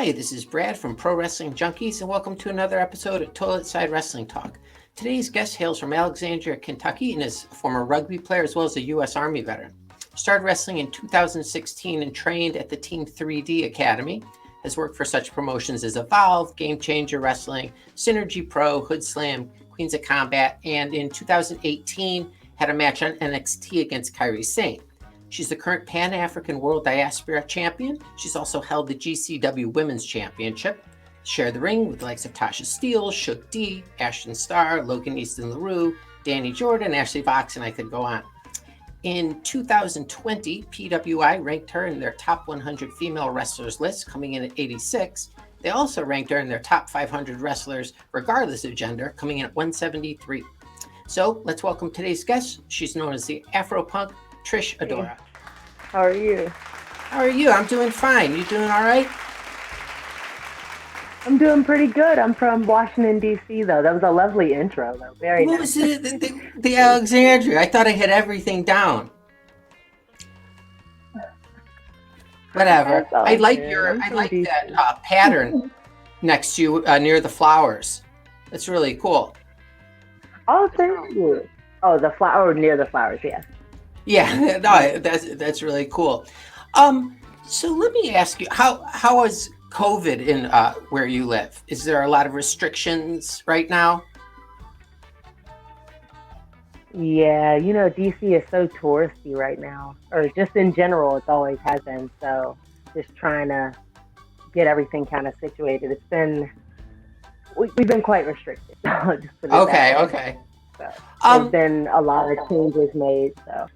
Hi, this is Brad from Pro Wrestling Junkies, and welcome to another episode of Toilet Side Wrestling Talk. Today's guest hails from Alexandria, Kentucky, and is a former rugby player as well as a U.S. Army veteran. Started wrestling in 2016 and trained at the Team 3D Academy. Has worked for such promotions as Evolve, Game Changer Wrestling, Synergy Pro, Hood Slam, Queens of Combat, and in 2018 had a match on NXT against Kairi Sane. She's the current Pan-African World Diaspora Champion. She's also held the GCW Women's Championship. Shared the ring with the likes of Tasha Steele, Shook D, Ashton Starr, Logan Easton LaRue, Danny Jordan, Ashley Vox, and I could go on. In 2020, PWI ranked her in their top 100 female wrestlers list, coming in at 86. They also ranked her in their top 500 wrestlers, regardless of gender, coming in at 173. So let's welcome today's guest. She's known as the Afro-Punk, Trish Adora. How are you? How are you? I'm doing fine. You doing all right? I'm doing pretty good. I'm from Washington, D.C., though. That was a lovely intro, though. Very What nice. was it? The Alexandria. I thought I had everything down. Whatever. I like that pattern next to you near the flowers. That's really cool. Oh, thank you. Oh, the flower near the flowers, yes. Yeah, no, that's really cool. So let me ask you, how is COVID in where you live? Is there a lot of restrictions right now? Yeah, D.C. is so touristy right now, or just in general, it always has been. So just trying to get everything kind of situated. We've been quite restricted. Just put it Okay, that way. okay. So, there's been a lot of changes made, so.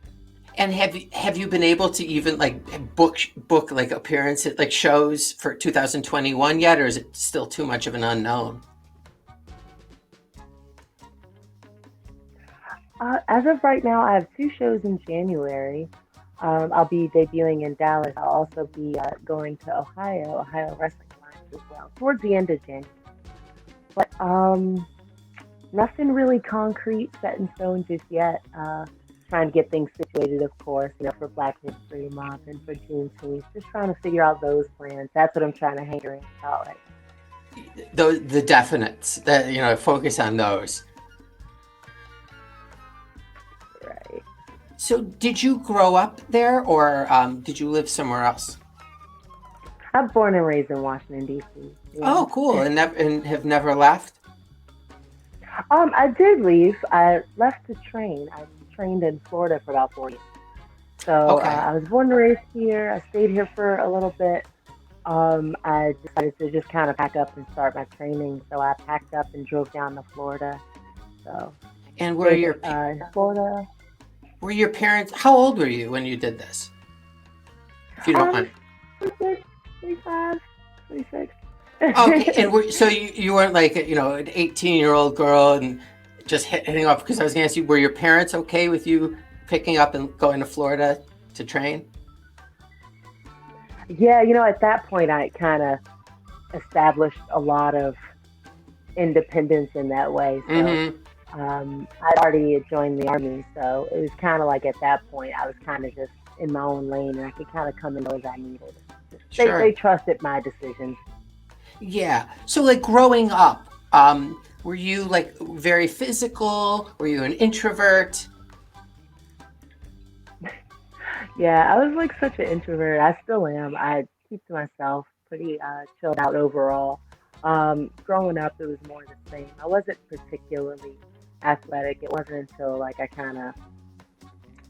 And have you been able to even like book like appearances, like shows for 2021 yet, or is it still too much of an unknown? As of right now, I have 2 shows in January. I'll be debuting in Dallas. I'll also be going to Ohio Wrestling Alliance as well, towards the end of January. But nothing really concrete set in stone just yet. Trying to get things situated, of course, for Black History Month and for Juneteenth. Just trying to figure out those plans. That's what I'm trying to hang around about right now. The definites, that focus on those. Right. So did you grow up there, or did you live somewhere else? I'm born and raised in Washington, D.C. Yeah. Oh, cool. And have never left? I did leave. I left to train. I trained in Florida for about 4 years. So Okay. I was born and raised here. I stayed here for a little bit. I decided to just kind of pack up and start my training. So I packed up and drove down to Florida. So. And were your Florida? Were your parents? How old were you when you did this? If you don't mind. 25, 26. Okay, and so you weren't like an 18-year-old girl and just hitting off, because I was going to ask you, were your parents okay with you picking up and going to Florida to train? Yeah, at that point I kind of established a lot of independence in that way. So I'd already joined the Army, so it was kind of like at that point I was kind of just in my own lane, and I could kind of come in as I needed. Sure. They trusted my decisions. Yeah. So like growing up, were you like very physical? Were you an introvert? Yeah, I was like such an introvert. I still am. I keep to myself, pretty chilled out overall. Growing up, it was more the same. I wasn't particularly athletic. It wasn't until like I kind of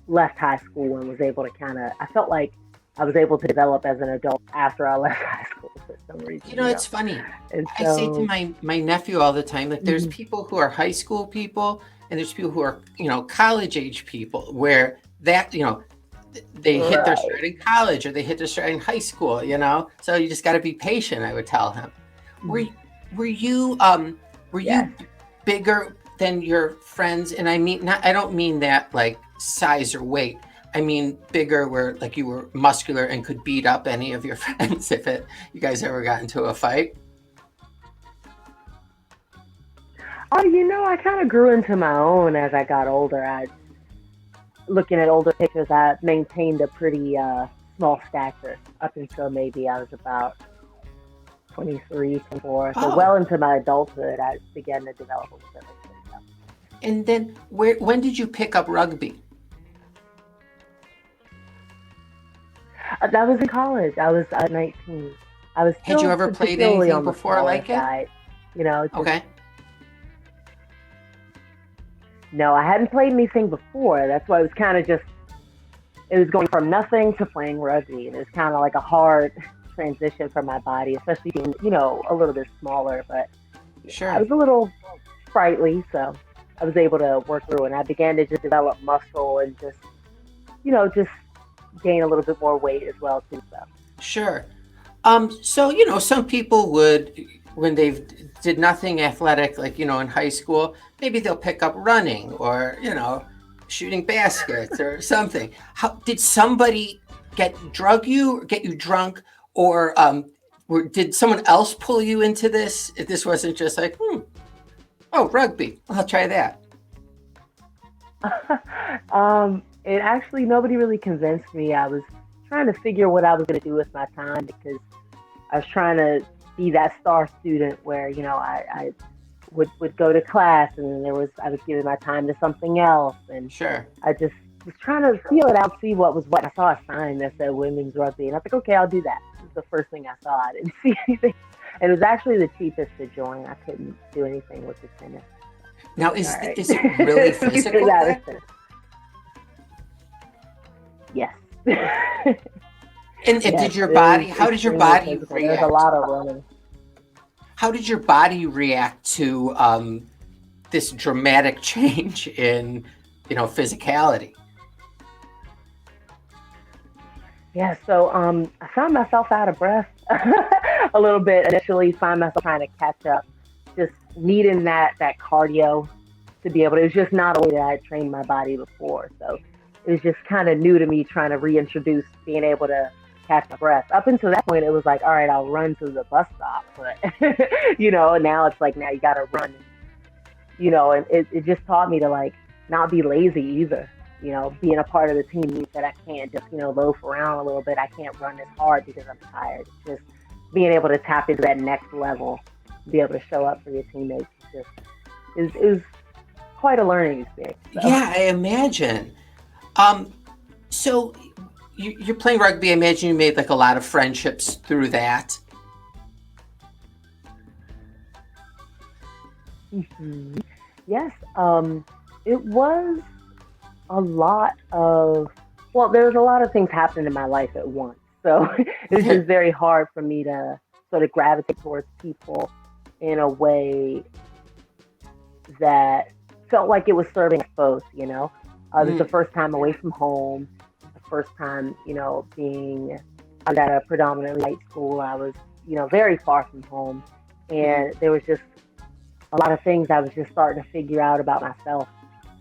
left high school and was able to I felt like I was able to develop as an adult after I left high school for some reason. It's funny. And I say to my nephew all the time, like there's people who are high school people and there's people who are, college age people, where that, they hit their stride in college or they hit their stride in high school, so you just got to be patient, I would tell him. Were you bigger than your friends? And I don't mean that like size or weight. I mean bigger where like you were muscular and could beat up any of your friends if you guys ever got into a fight. Oh, I kind of grew into my own as I got older. Looking at older pictures, I maintained a pretty small stature up until maybe I was about 23, 24. So Oh, well into my adulthood, I began to develop a little bit of stuff. and then when did you pick up rugby? That was in college. I was 19. I was Had you still ever played particularly anything on the before smaller like it? side. You know, just Okay. no, I hadn't played anything before. That's why it was kind of just, it was going from nothing to playing rugby. And it was kind of like a hard transition for my body, especially being, a little bit smaller. But I Sure. was a little sprightly, so I was able to work through it. And I began to just develop muscle and just gain a little bit more weight as well too. So Sure. So, some people would, when they've did nothing athletic, like, in high school, maybe they'll pick up running or, shooting baskets or something. How did somebody drug you or get you drunk or did someone else pull you into this? If this wasn't just like, oh, rugby, I'll try that. it actually nobody really convinced me. I was trying to figure what I was going to do with my time because I was trying to be that star student where I would go to class and then I was giving my time to something else, and Sure. I just was trying to feel it out, see what was what. I saw a sign that said women's rugby, and I was like, okay, I'll do that. This is the first thing I saw. I didn't see anything, and it was actually the cheapest to join. I couldn't do anything with the tennis. Now, All right. is it really We figured physical out then? it's yes. And Yes, did your it body? was How did your extremely body physical. There's a react? lot of running. How did your body react to this dramatic change in, physicality? Yeah, so I found myself out of breath a little bit initially, find myself trying to catch up, just needing that cardio to be able to. It was just not a way that I had trained my body before. So it was just kind of new to me trying to reintroduce being able to catch my breath. Up until that point, it was like, all right, I'll run to the bus stop. But, now it's like, now you got to run, and it just taught me to like not be lazy either. Being a part of the team means that I can't just, loaf around a little bit. I can't run as hard because I'm tired. Just being able to tap into that next level, be able to show up for your teammates is quite a learning experience. So. Yeah, I imagine. So you're playing rugby. I imagine you made like a lot of friendships through that. Hmm. Yes, it was a lot of, well, there was a lot of things happening in my life at once. So it was just very hard for me to sort of gravitate towards people in a way that felt like it was serving us both. It was the Mm, first time away from home, the first time, being I was at a predominantly white school. I was, very far from home. mhm. And there was just a lot of things I was just starting to figure out about myself.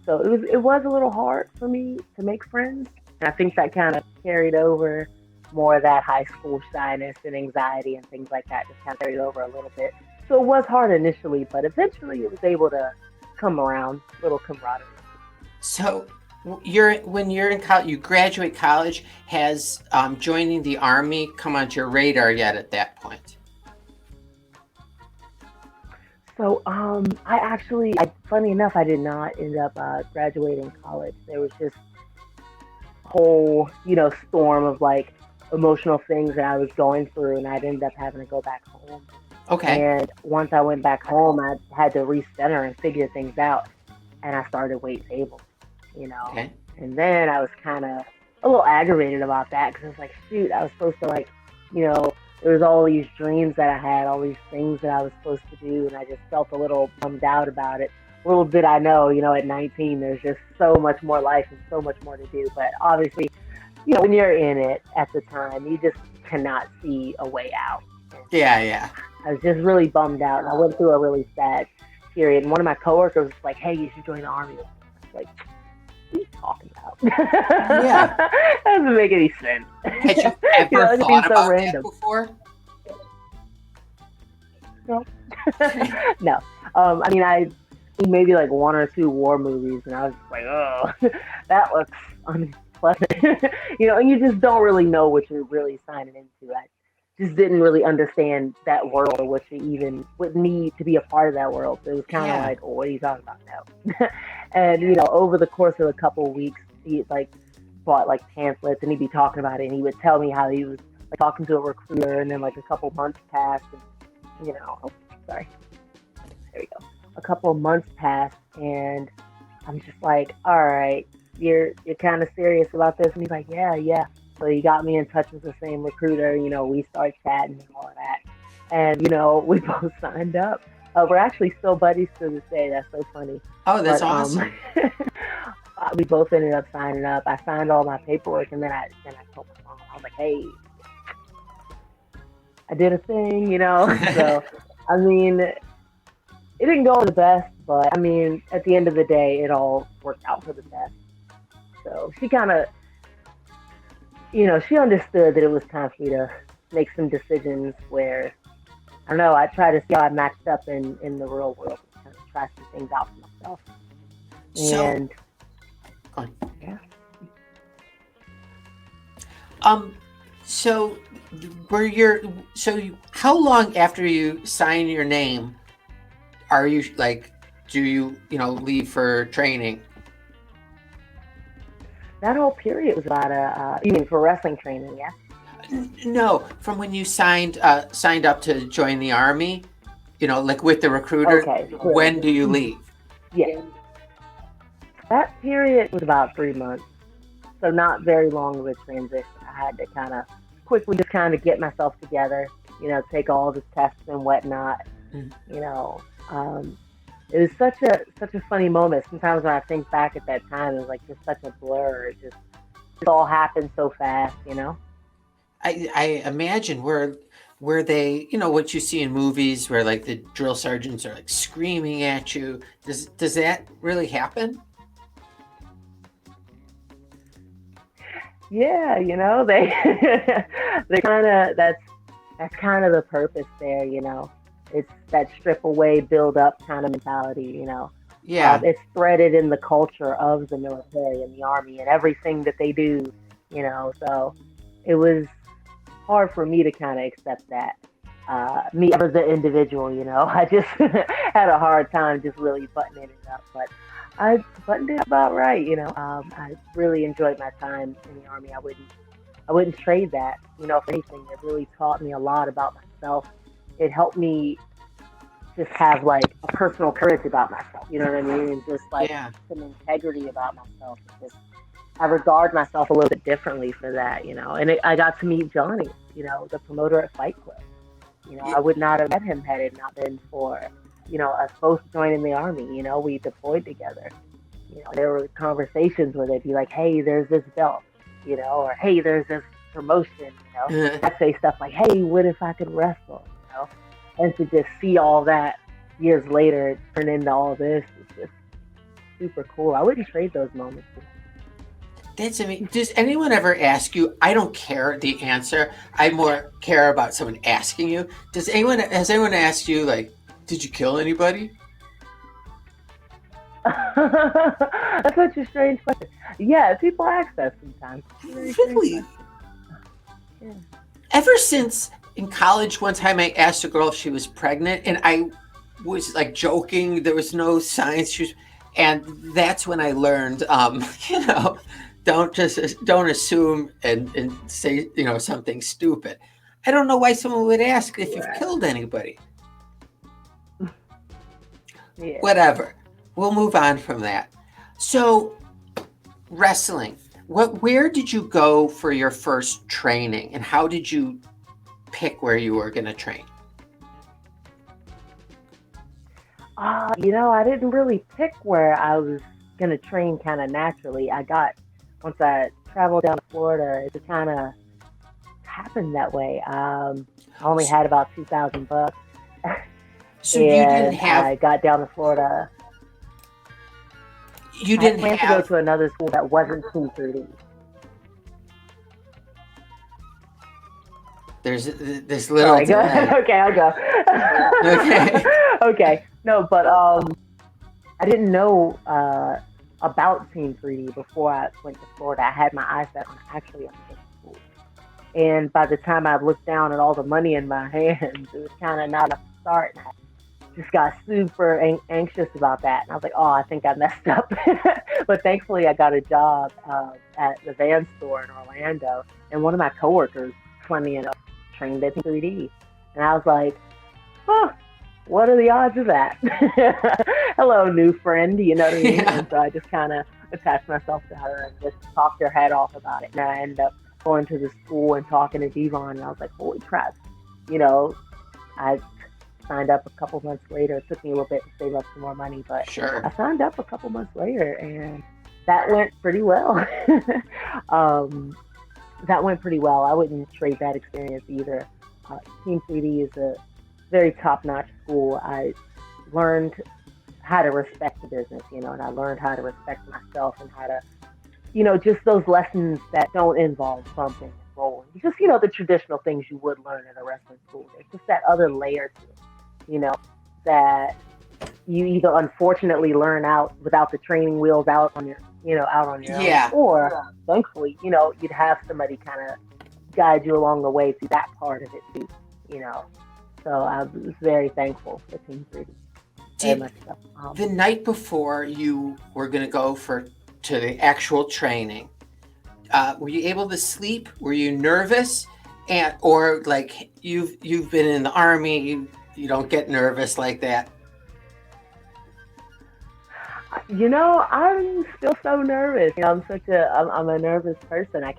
So it was a little hard for me to make friends. And I think that kind of carried over more of that high school shyness and anxiety and things like that just kind of carried over a little bit. So it was hard initially, but eventually it was able to come around, little camaraderie. So when you're in college, you graduate college. Has joining the army come onto your radar yet at that point? So funny enough, I did not end up graduating college. There was just a whole, storm of like emotional things that I was going through, and I'd end up having to go back home. Okay. And once I went back home, I had to recenter and figure things out. And I started wait tables, you know. Okay. And then I was kind of a little aggravated about that because I was like, shoot, I was supposed to like, there was all these dreams that I had, all these things that I was supposed to do, and I just felt a little bummed out about it. Little did I know, at 19, there's just so much more life and so much more to do. But obviously, when you're in it at the time, you just cannot see a way out. And Yeah, yeah, I was just really bummed out, and I went through a really sad period. And one of my coworkers was like, "Hey, you should join the army." I was like, "What are you talking about?" yeah. That doesn't make any sense. Had you ever It seems thought so about that random. before? No, no. I mean, I seen maybe like one or two war movies, and I was just like, "Oh, that looks unpleasant." And you just don't really know what you're really signing into. just didn't really understand that world or what you even would need to be a part of that world. So it was kind of Yeah. like, oh, what are you talking about now? And over the course of a couple of weeks, he like bought like pamphlets and he'd be talking about it and he would tell me how he was like talking to a recruiter and then like a couple months passed and oh, sorry, there we go. A couple of months passed and I'm just like, all right, you're kind of serious about this, and he's like, yeah. So he got me in touch with the same recruiter. We start chatting and all of that, and we both signed up. We're actually still buddies to this day. That's so funny. Oh, that's But awesome. we both ended up signing up. I signed all my paperwork, and then I told my mom. I was like, hey, I did a thing, So I mean, it didn't go the best, but I mean, at the end of the day, it all worked out for the best. So she kind of, she understood that it was time for me to make some decisions where, I don't know, I try to see how I matched up in the real world and kind of try some things out for myself. So, And, go on. yeah. So how long after you sign your name are you like, do you, leave for training? That whole period was about you mean for wrestling training, yeah? No, from when you signed up to join the Army, like with the recruiter. Okay. When do you leave? Yeah. That period was about 3 months. So not very long of a transition. I had to kind of quickly just kind of get myself together, take all the tests and whatnot. It was such a funny moment. Sometimes when I think back at that time, it was like just such a blur. It all happened so fast, I imagine where they, what you see in movies where like the drill sergeants are like screaming at you. Does that really happen? Yeah, they kind of that's kind of the purpose there, It's that strip away, build up kind of mentality, Yeah. It's threaded in the culture of the military and the Army and everything that they do, So it was hard for me to kind of accept that. Me as the individual, I just had a hard time just really buttoning it up, but I buttoned it about right, I really enjoyed my time in the Army. I wouldn't trade that, for anything. It really taught me a lot about myself. It helped me just have like a personal courage about myself, you know what I mean? And just like some integrity about myself. I regard myself a little bit differently for that, And I got to meet Johnny, the promoter at Fight Club. I would not have met him had it not been for, us both joining the Army. We deployed together. There were conversations where they'd be like, hey, there's this belt, or hey, there's this promotion, I'd say stuff like, hey, what if I could wrestle, And to just see all that years later turn into all this is just super cool. I wouldn't trade those moments. That's amazing. Does anyone ever ask you? I don't care the answer. I more care about someone asking you. Has anyone asked you, like, did you kill anybody? That's such a strange question. Yeah, people ask that sometimes. Really? Yeah. Ever since in college, one time I asked a girl if she was pregnant, and I was like joking. There was no signs. And that's when I learned, don't assume and say, something stupid. I don't know why someone would ask if you've killed anybody. Yeah. Whatever. We'll move on from that. So, wrestling. Where did you go for your first training, and how did you pick where you were going to train? I didn't really pick where I was going to train kind of naturally. Once I traveled down to Florida, it kind of happened that way. I only had about $2,000. So you didn't have... I got down to Florida. You didn't I planned to go to another school that wasn't Team 3D. There's this little... Right, okay, I'll go. Okay. Okay. No, but I didn't know about Team 3D before I went to Florida. I had my eyes set on actually a school. And by the time I looked down at all the money in my hands, it was kind of not enough to start. And I just got super anxious about that. And I was like, oh, I think I messed up. But thankfully, I got a job at the van store in Orlando. And one of my coworkers, funny enough, trained at 3D. And I was like, oh, what are the odds of that? Hello, new friend, you know what I mean? Yeah. And so I just kind of attached myself to her and just talked her head off about it. And I ended up going to the school and talking to Devon, and I was like, holy crap. You know, I signed up a couple months later. It took me a little bit to save up some more money, but Sure. I signed up a couple months later, and that went pretty well. That went pretty well. I wouldn't trade that experience either. Team 3D is a very top-notch school. I learned how to respect the business, you know, and I learned how to respect myself and how to, you know, just those lessons that don't involve bumping and rolling. Just, you know, the traditional things you would learn at a wrestling school. There's just that other layer to it, you know, that you either unfortunately learn out without the training wheels out on your, you know, out on your Yeah. own, or thankfully, you know, you'd have somebody kind of guide you along the way through that part of it too, you know. So I was very thankful for Team 3D. Very Did much so. the night before you were going to go to the actual training, were you able to sleep? Were you nervous? And or like you've been in the Army, you don't get nervous like that? You know, I'm still so nervous. You know, I'm a nervous person. I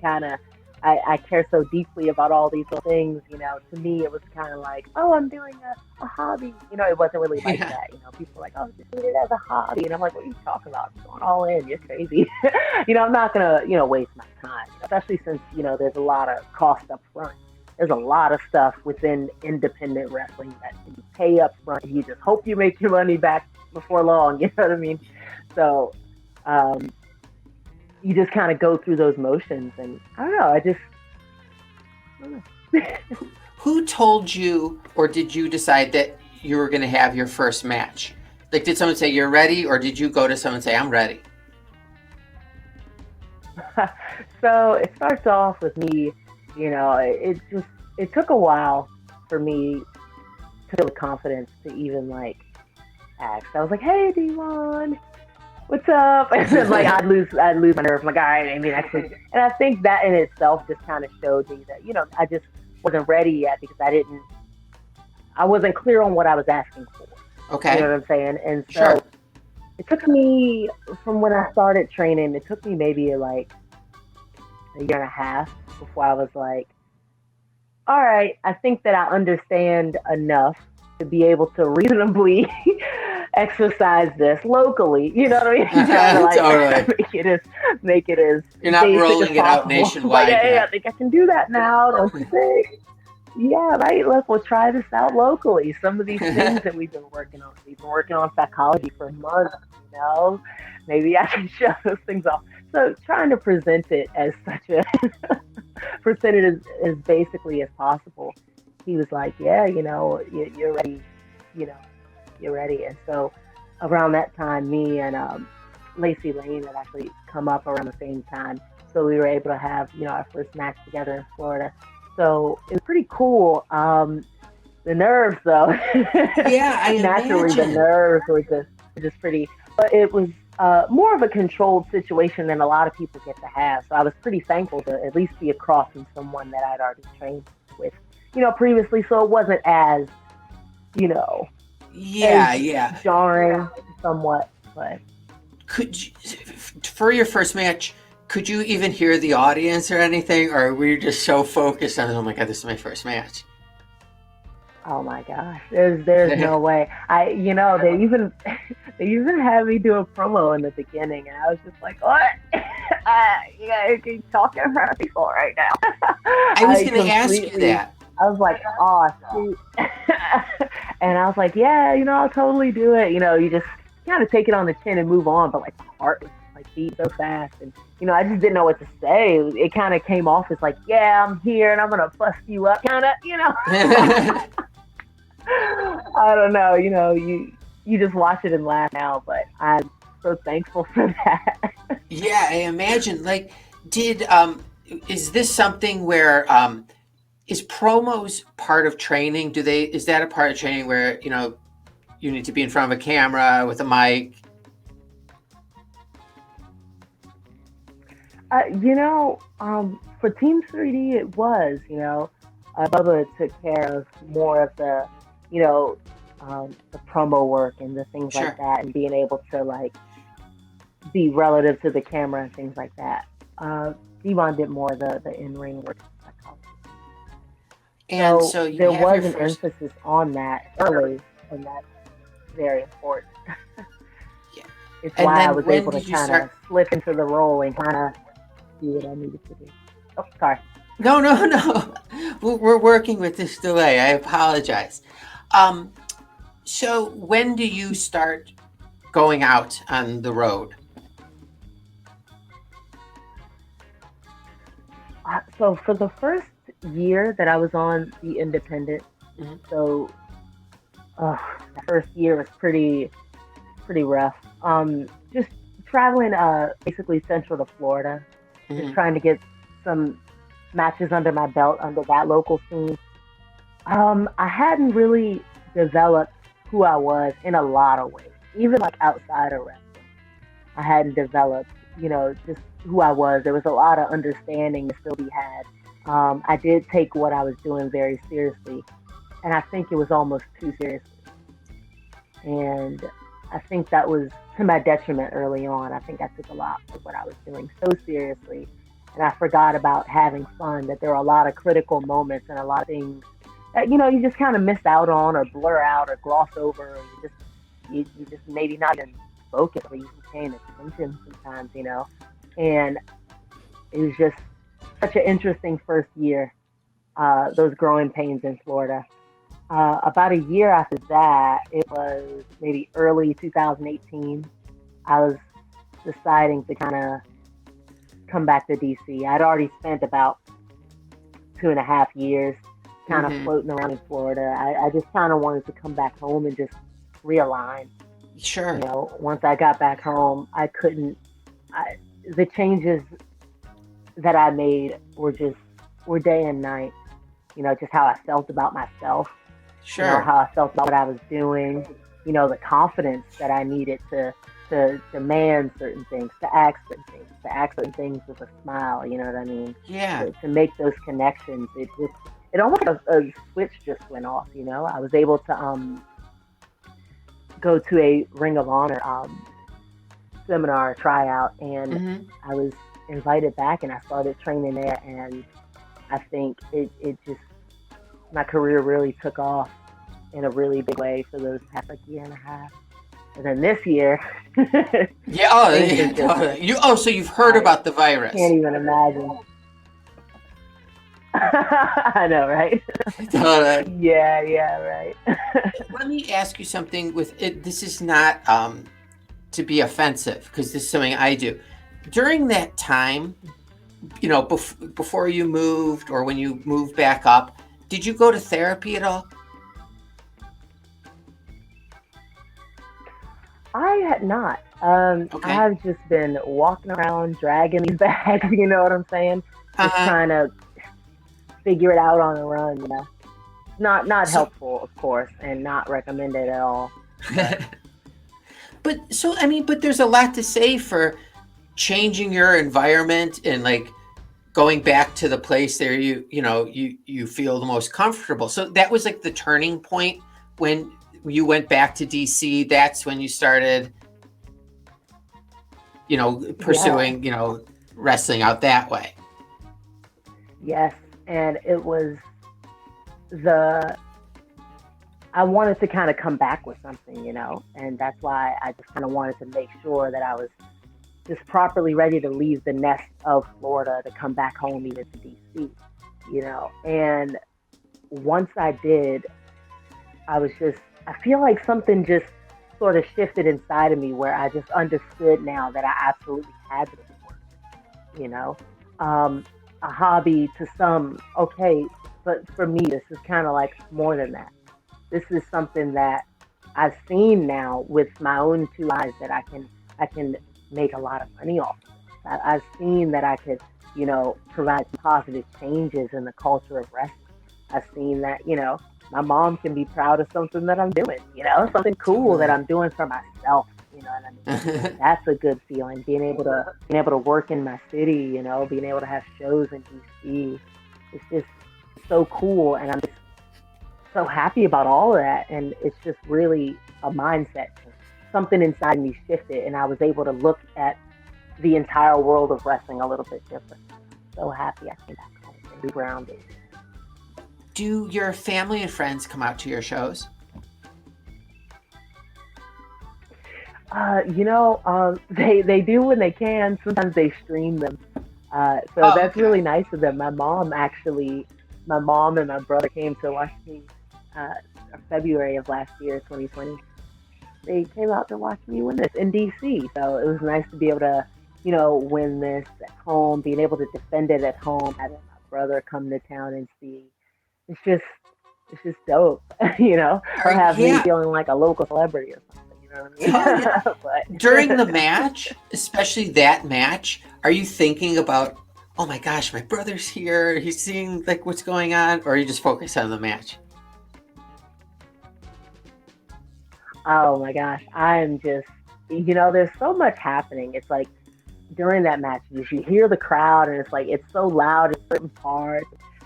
care so deeply about all these little things. You know, to me, it was kind of like, oh, I'm doing a hobby. You know, it wasn't really like Yeah. that. You know, people are like, oh, just do it as a hobby. And I'm like, what are you talking about? I'm going all in. You're crazy. You know, I'm not going to, you know, waste my time, especially since, you know, there's a lot of cost up front. There's a lot of stuff within independent wrestling that you pay up front and you just hope you make your money back before long. You know what I mean? So, you just kind of go through those motions, and I don't know. I don't know. Who told you, or did you decide that you were going to have your first match? Like, did someone say you're ready, or did you go to someone and say I'm ready? So it starts off with me. You know, it took a while for me to feel the confidence to even like ask. I was like, "Hey, D1, what's up?" And then like I'd lose my nerve. I'm like, all right, I mean, actually, and I think that in itself just kind of showed me that, you know, I just wasn't ready yet because I wasn't clear on what I was asking for. Okay. You know what I'm saying? And so Sure. it took me, from when I started training, it took me maybe like a year and a half before I was like, all right, I think that I understand enough to be able to reasonably exercise this locally. You know what I mean? Trying to like Totally. make it as You're not basic rolling as it out possible. nationwide Like, hey, yet. I think I can do that now. Don't you think? Yeah, right. We'll try this out locally. Some of these things that we've been working on. We've been working on psychology for months. You know, maybe I can show those things off. So trying to present it as such a present it as basically as possible. He was like, yeah, you know, you're ready. You know, you're ready. And so around that time, me and Lacey Lane had actually come up around the same time. So we were able to have, you know, our first match together in Florida. So it was pretty cool. The nerves, though. Yeah, I Naturally, imagine. the nerves were just pretty. But it was more of a controlled situation than a lot of people get to have. So I was pretty thankful to at least be across from someone that I'd already trained with, you know, previously. So it wasn't as, you know, Yeah. jarring somewhat. But Could you, for your first match, could you even hear the audience or anything, or were you just so focused on, oh my god, this is my first match? oh my gosh, there's no way. You know, they even had me do a promo in the beginning, and I was just like, what? You guys keep talking in front of people right now. I was going to ask you that. I was like, oh, shoot. And I was like, yeah, you know, I'll totally do it. You know, you just kind of take it on the chin and move on. But like, my heart was like beat so fast. And, you know, I just didn't know what to say. It kind of came off as like, yeah, I'm here and I'm going to bust you up, kind of, you know. I don't know. You know, you just watch it and laugh now. But I'm so thankful for that. Yeah, I imagine. Like, did is this something where is promos part of training? Is that a part of training where, you need to be in front of a camera with a mic? For Team 3D, it was, Bubba took care of more of the, the promo work and the things Sure. like that, and being able to like be relative to the camera and things like that. Devon did more of the in-ring work. And so you there have was your an first. emphasis on that early, and that's very important. Yeah. It's And why I then was when able to did you kind start? of slip into the role and kind of do what I needed to do. Oh, sorry. No, no, no. We're working with this delay. I apologize. So when do you start going out on the road? So for the first year that I was on the independent, Mhm. so the first year was pretty rough. Just traveling basically central to Florida, just Mhm. trying to get some matches under my belt under that local scene. I hadn't really developed who I was in a lot of ways, even like outside of wrestling. I hadn't developed, just who I was. There was a lot of understanding to still be had. I did take what I was doing very seriously, and I think it was almost too seriously. And I think that was to my detriment early on. I think I took a lot of what I was doing so seriously, and I forgot about having fun. That there were a lot of critical moments and a lot of things that you just kind of miss out on, or blur out, or gloss over, or you just maybe not even focus or even paying attention sometimes, And it was just such an interesting first year. Those growing pains in Florida. About a year after that, it was maybe early 2018. I was deciding to kind of come back to DC. I'd already spent about 2.5 years kind of floating around in Florida. I just kind of wanted to come back home and just realign. Sure. Once I got back home, I couldn't. The changes that I made were day and night. Just how I felt about myself. Sure. How I felt about what I was doing. The confidence that I needed to demand certain things, to ask certain things with a smile. You know what I mean? Yeah. To make those connections, it almost like a switch just went off. I was able to go to a Ring of Honor seminar tryout, and I was invited back, and I started training there, and I think it just, my career really took off in a really big way for those past year and a half. And then this year, yeah. So you've heard about the virus? Can't even imagine. I know, right? Yeah, right. Let me ask you something. With it, this is not to be offensive, because this is something I do. During that time, before you moved, or when you moved back up, did you go to therapy at all? I had not. I have just been walking around dragging these bags, you know what I'm saying? Just trying to figure it out on the run, Not helpful, of course, and not recommended at all. But there's a lot to say for changing your environment and like going back to the place there you feel the most comfortable. So that was like the turning point when you went back to DC. That's when you started, pursuing, wrestling out that way. Yes, and it was I wanted to kind of come back with something, and that's why I just kind of wanted to make sure that I was just properly ready to leave the nest of Florida to come back home, even to DC, And once I did, I feel like something just sort of shifted inside of me, where I just understood now that I absolutely had to work, a hobby to some, okay, but for me, this is kind of like more than that. This is something that I've seen now with my own two eyes, that I can make a lot of money off of. I've seen that I could provide positive changes in the culture of wrestling. I've seen that, my mom can be proud of something that I'm doing, something cool that Totally. I'm doing for myself, you know what I mean? And that's a good feeling, being able to work in my city, being able to have shows in DC. It's just so cool, and I'm just so happy about all of that. And it's just really a mindset change. Something inside me shifted, and I was able to look at the entire world of wrestling a little bit different. So happy I came back home and regrounded. Do your family and friends come out to your shows? They do when they can. Sometimes they stream them. So Oh, that's okay. really nice of them. My mom and my brother came to watch me uh, February of last year, 2020. They came out to watch me win this in DC. So it was nice to be able to, win this at home, being able to defend it at home, having my brother come to town and see. It's just, it's just dope, or have me Yeah. feeling like a local celebrity or something. You know Oh, yeah. what I During the mean? match, especially that match, are you thinking about, oh my gosh, my brother's here, he's seeing like what's going on, or are you just focused on the match? Oh my gosh, I am just, there's so much happening. It's like during that match, you hear the crowd, and it's so loud in certain parts.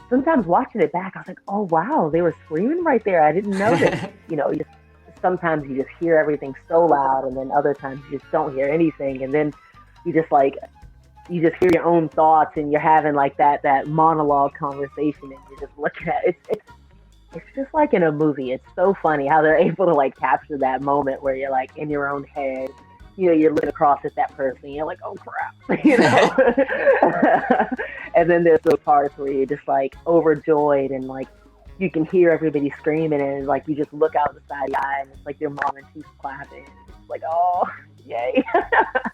Sometimes watching it back, I was like, oh wow, they were screaming right there. I didn't notice. Sometimes you just hear everything so loud, and then other times you just don't hear anything, and then you just like you just hear your own thoughts, and you're having like that monologue conversation, and you're just looking at it. It's just like in a movie. It's so funny how they're able to like capture that moment where you're like in your own head. You're looking across at that person. And you're like, oh crap, and then there's those parts where you're just like overjoyed, and like you can hear everybody screaming, and like you just look out the side of the eye, and it's like your mom, and she's clapping. It's like, oh, yay.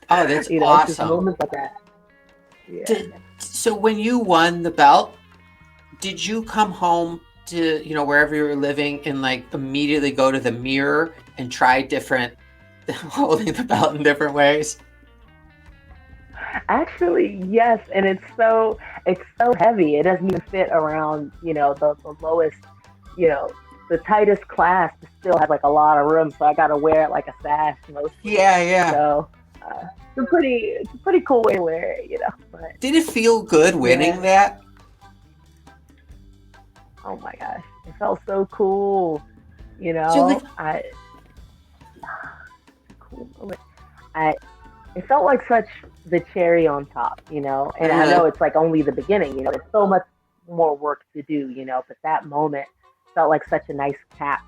Oh, that's It's just awesome. moments like that. Yeah. So when you won the belt, did you come home to, wherever you were living and like immediately go to the mirror and try different holding the belt in different ways? Actually, yes, and it's so heavy. It doesn't even fit around, the lowest, you know, the tightest class still has like a lot of room, so I gotta wear it like a sash mostly. Yeah, yeah. So it's a pretty cool way to wear it, But Did it feel good yeah, winning that? oh my gosh, it felt so cool. So like, I cool moment. I It felt like such the cherry on top, And I know uh, it's like only the beginning, there's so much more work to do, but that moment felt like such a nice cap,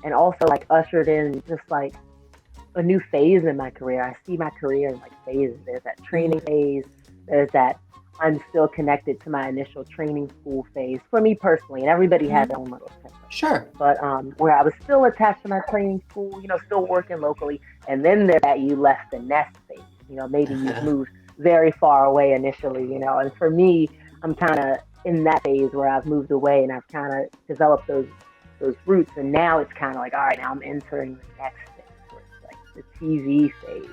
and also like ushered in just like a new phase in my career. I see my career in like phases. There's that training phase. There's that I'm still connected to my initial training school phase for me personally, and everybody has their own little template. sure. But where I was still attached to my training school, still working locally, and then there that you left the nest phase. Maybe you've moved very far away initially, and for me, I'm kind of in that phase where I've moved away, and I've kind of developed those roots, and now it's kind of like, all right, now I'm entering the next phase, where it's like the TV phase,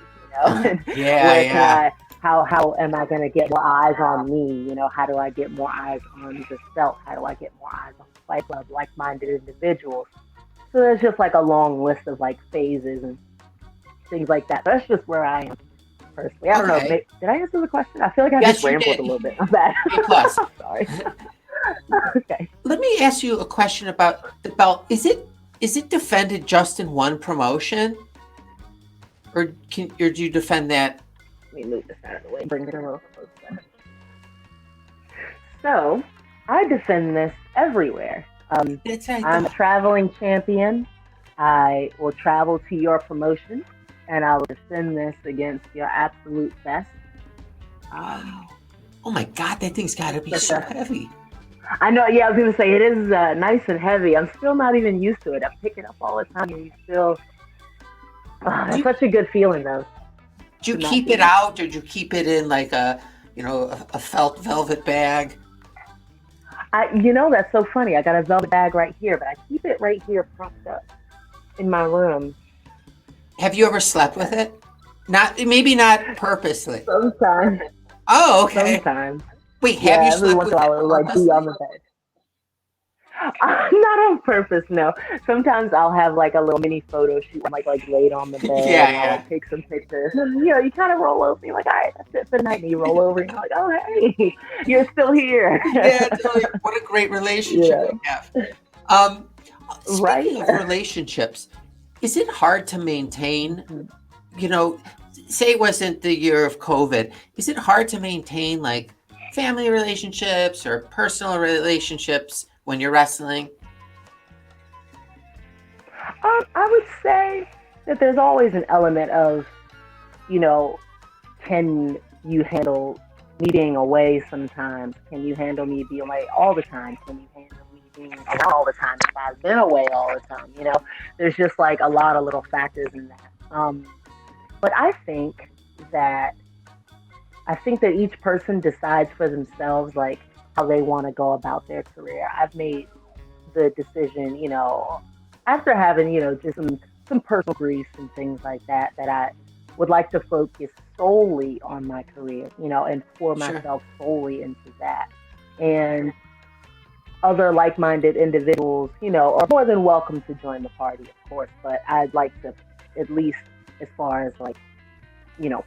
and Yeah, where can yeah. how am I going to get more eyes on me? How do I get more eyes on the belt? How do I get more eyes on the fight club, like-minded individuals? So there's just like a long list of like phases and things like that. That's just where I am personally. I don't know. Okay. Did I answer the question? I feel like I just Yes, you rambled a did. little bit. I'm bad. A plus. Sorry. Okay. Let me ask you a question about the belt. Is it defended just in one promotion, or do you defend that? Let me move this out of the way. Bring it a little closer. So I defend this everywhere. That's what I I'm a thought. traveling champion. I will travel to your promotion, and I will defend this against your absolute best. Um, Wow. Oh my God, that thing's got to be such so a, heavy. I know. Yeah, I was gonna say it is nice and heavy. I'm still not even used to it. I pick it up all the time, and you still. Do It's you, such a good feeling though do you to not keep be it used out, or do you keep it in like a felt velvet bag? That's so funny. I got a velvet bag right here, but I keep it right here propped up in my room. Have you ever slept with Yeah. it? Not maybe not purposely. Sometimes, Oh, okay. sometimes. Wait, have you Yeah, every slept once with in a him while it on would like be on purpose? the bed. Not on purpose, no. Sometimes I'll have like a little mini photo shoot. I'm like laid on the bed, Yeah, and I'll yeah. like take some pictures. And you kind of roll over. And you're like, all right, that's it for the night. And you roll over, and you're like, oh hey, you're still here. Yeah, totally. What a great you relationship you know, have. Um, right? Speaking of relationships, is it hard to maintain, you know, say it wasn't the year of COVID, is it hard to maintain like family relationships or personal relationships when you're wrestling? I would say that there's always an element of, you know, can you handle me being away sometimes? Can you handle me being away all the time? Can you handle me being around all the time if I've been away all the time? There's just like a lot of little factors in that. But that I think that each person decides for themselves like how they want to go about their career. I've made the decision, after having, just some personal grief and things like that, that I would like to focus solely on my career, and pour Sure. myself solely into that. And other like-minded individuals, are more than welcome to join the party, of course, but I'd like to, at least as far as like,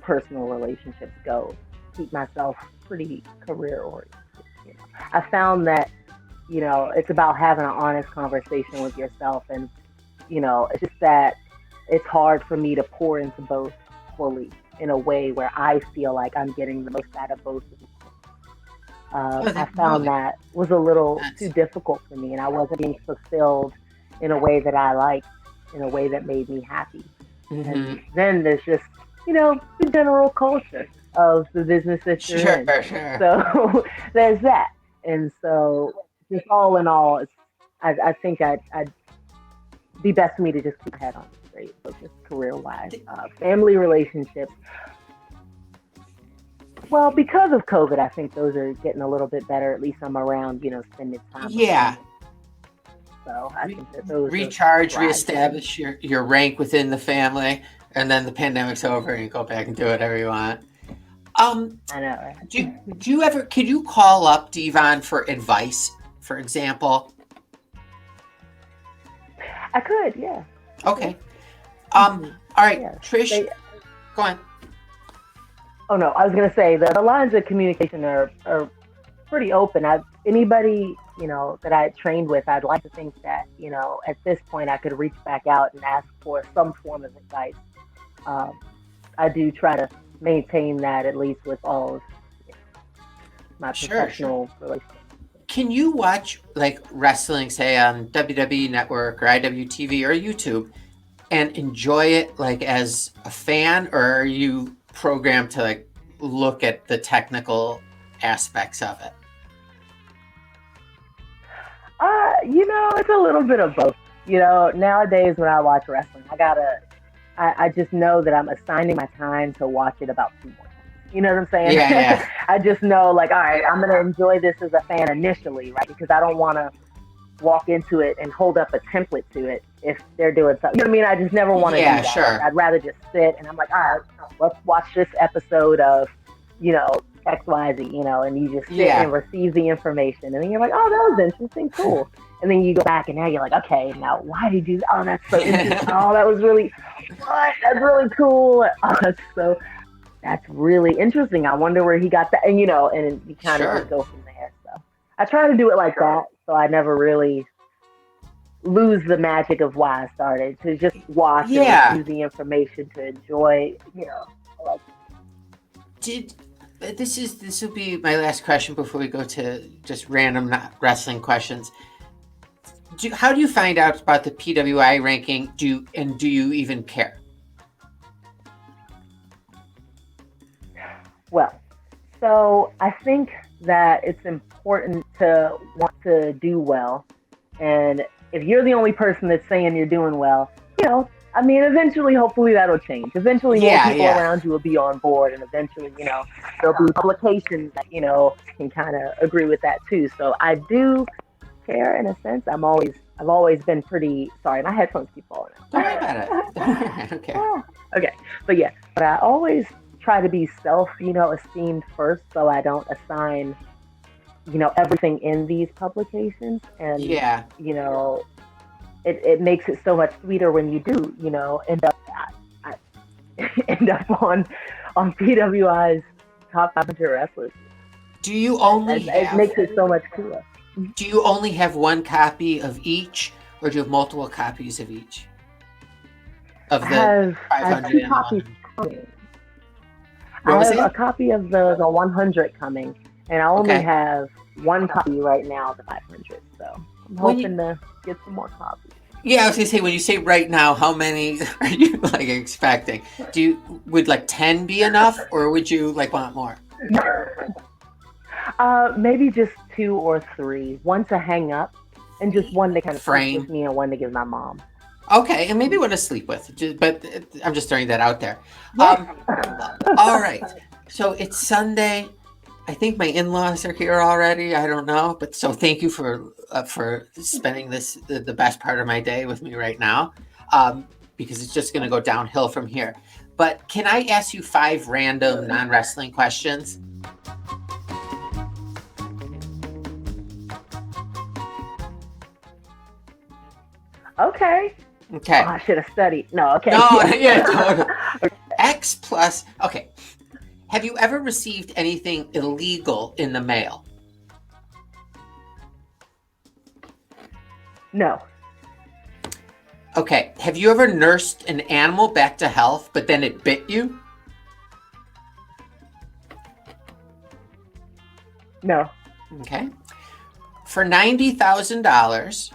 personal relationships go, keep myself pretty career oriented. I found that, it's about having an honest conversation with yourself, and it's just that it's hard for me to pour into both fully in a way where I feel like I'm getting the most out of both of these. Oh, I no, found that was a little too that's, difficult for me, and I wasn't being fulfilled in a way that I liked, in a way that made me happy. hmm And then there's just, the general culture of the business that you're sure, in. sure. So there's that. And so, just all in all, I think I'd be best for me to just keep my head on straight, focus career wise. Family relationships, well, because of COVID, I think those are getting a little bit better. At least I'm around, spending time with Yeah. family. So I Re- think that those are Recharge, thriving. reestablish your rank within the family, and then the pandemic's over and you go back and do whatever you want. Um, I know, right? do you ever, could you call up Devon for advice, for example? I could, yeah. Yeah. Okay. hmm All right, Yeah. Trish, They, go on. oh no, I was gonna say the lines of communication are pretty open. Anybody, that I trained with, I'd like to think that, at this point I could reach back out and ask for some form of advice. Um, I do try to maintain that at least with all of my Sure, sure. professional relationships. Can you watch like wrestling, say on WWE Network or IWTV or YouTube, and enjoy it like as a fan, or are you programmed to like look at the technical aspects of it? It's a little bit of both. Nowadays when I watch wrestling, I just know that I'm assigning my time to watch it about two more times. You know what I'm saying? Yeah, yeah, I just know, like, all right, I'm gonna enjoy this as a fan initially, right? Because I don't want to walk into it and hold up a template to it if they're doing something. You know what I mean? I just never want to do yeah. that. Like, Sure. I'd rather just sit and I'm like, all right, let's watch this episode of, you know, XYZ, and you just sit Yeah. and receive the information. And then you're like, oh, that was interesting, cool. And then you go back and now you're like, okay, now why did you, oh, that's so interesting. Oh, that was really, what? That's really cool. Oh, that's really interesting. I wonder where he got that. And, and you kind of just Sure. go from there. So I try to do it like that. So I never really lose the magic of why I started, to just watch and Yeah. receive the information, to enjoy, like, Did this will be my last question before we go to just random not wrestling questions. How do you find out about the PWI ranking? Do you even care? well. So I think that it's important to want to do well. And if you're the only person that's saying you're doing well, I mean, eventually, hopefully that'll change. Eventually more Yeah, people yeah. around you will be on board, and eventually, there'll be publications that, can kind of agree with that too. So I do care in a sense. I've always been pretty, sorry, my headphones keep falling Don't worry about it. out. Don't worry. I don't care. Okay. But yeah, but I always try to be esteemed first, so I don't assign everything in these publications, and Yeah. you know, it makes it so much sweeter when you do, I end up on PWI's top 500 wrestlers. Do you only It have makes it so much cooler. Do you only have one copy of each, or do you have multiple copies of each? Of I the have 500 two and copies 100? coming. What I was have a it? copy of the 100 coming, and I only Okay. have one copy right now of the 500. So I'm When hoping to get some more copies. Yeah, I was gonna say, when you say right now, how many are you like expecting? Would like 10 be enough, or would you like want more? Maybe just 2 or 3. One to hang up, and just one to kind of sleep Frame. with me, and one to give my mom. Okay, and maybe one to sleep with. But I'm just throwing that out there. Yes. All right. So it's Sunday. I think my in-laws are here already. I don't know, but so thank you for spending the best part of my day with me right now, because it's just going to go downhill from here. But can I ask you 5 random non-wrestling questions? Okay. Okay. Oh, I should have studied. No, okay. No, yeah, totally. X plus. Okay. Have you ever received anything illegal in the mail? No. Okay. Have you ever nursed an animal back to health, but then it bit you? No. Okay. For $90,000,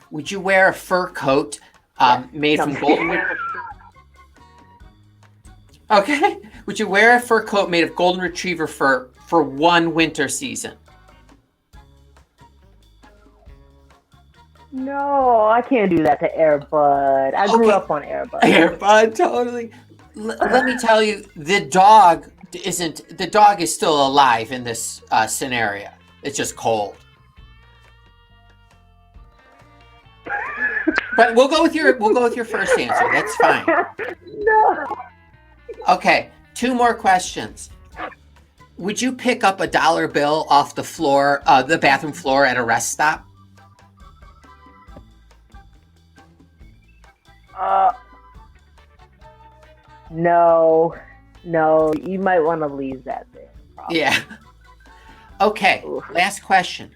would you wear a fur coat made from golden? Okay. Would you wear a fur coat made of golden retriever fur for one winter season? No, I can't do that to Airbud. I grew up on Airbud. Airbud, totally. Let me tell you, the dog is still alive in this scenario. It's just cold. But we'll go with your first answer. That's fine. No. Okay, 2 more questions. Would you pick up a dollar bill off the floor, the bathroom floor at a rest stop? No. You might want to leave that there. Probably. Yeah. Okay, Oof. last question.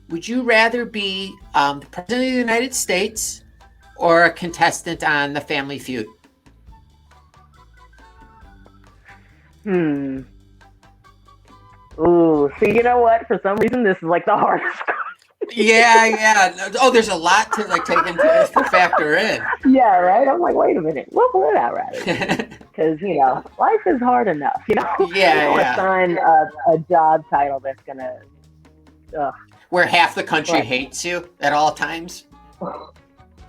Would you rather be the President of the United States or a contestant on the Family Feud? Ooh, see, you know what? For some reason, this is like the hardest. Yeah. Oh, there's a lot to to factor in. Yeah, right? I'm like, wait a minute. What would I rather? Because, life is hard enough, Yeah. Assign a job title that's going to... Where half the country hates you at all times.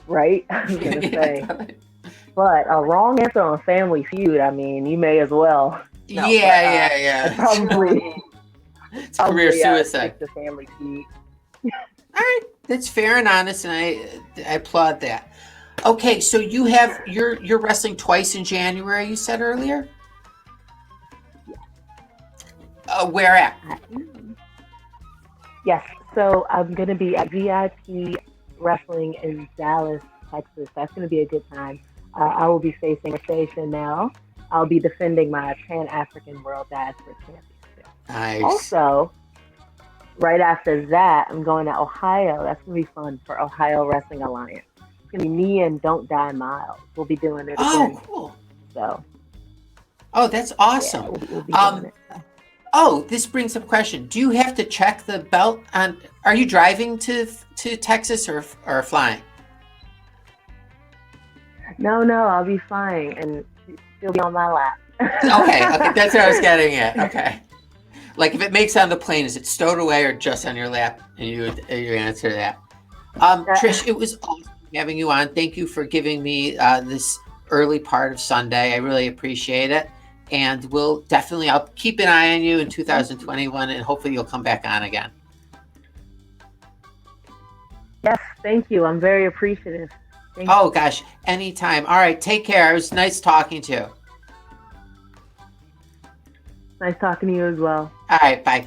Right? I was going to say. But a wrong answer on Family Feud, I mean, you may as well. No, Yeah. Probably... It's career suicide. The Family Feud. All right, that's fair and honest, and I applaud that. Okay, so you're wrestling twice in January. You said earlier. Where at? Yes, so I'm going to be at VIP Wrestling in Dallas, Texas. That's going to be a good time. I will be facing a station now. I'll be defending my Pan-African World Diaspora Championship. Nice. Also, right after that, I'm going to Ohio. That's going to be fun for Ohio Wrestling Alliance. It's going to be me and Don't Die Miles. We'll be doing it again. Oh, cool. So. Oh, that's awesome. Yeah, we'll be doing it. Oh, this brings up a question. Do you have to check the belt on? Are you driving to Texas or flying? No, I'll be flying, and she'll be on my lap. Okay, that's what I was getting at. Okay. Like, if it makes it on the plane, is it stowed away or just on your lap? And you answer that. Trish, it was awesome having you on. Thank you for giving me this early part of Sunday. I really appreciate it. And I'll keep an eye on you in 2021, and hopefully you'll come back on again. Yes, thank you. I'm very appreciative. Oh, gosh, anytime. All right, take care. It was nice talking to you. Nice talking to you as well. All right, bye.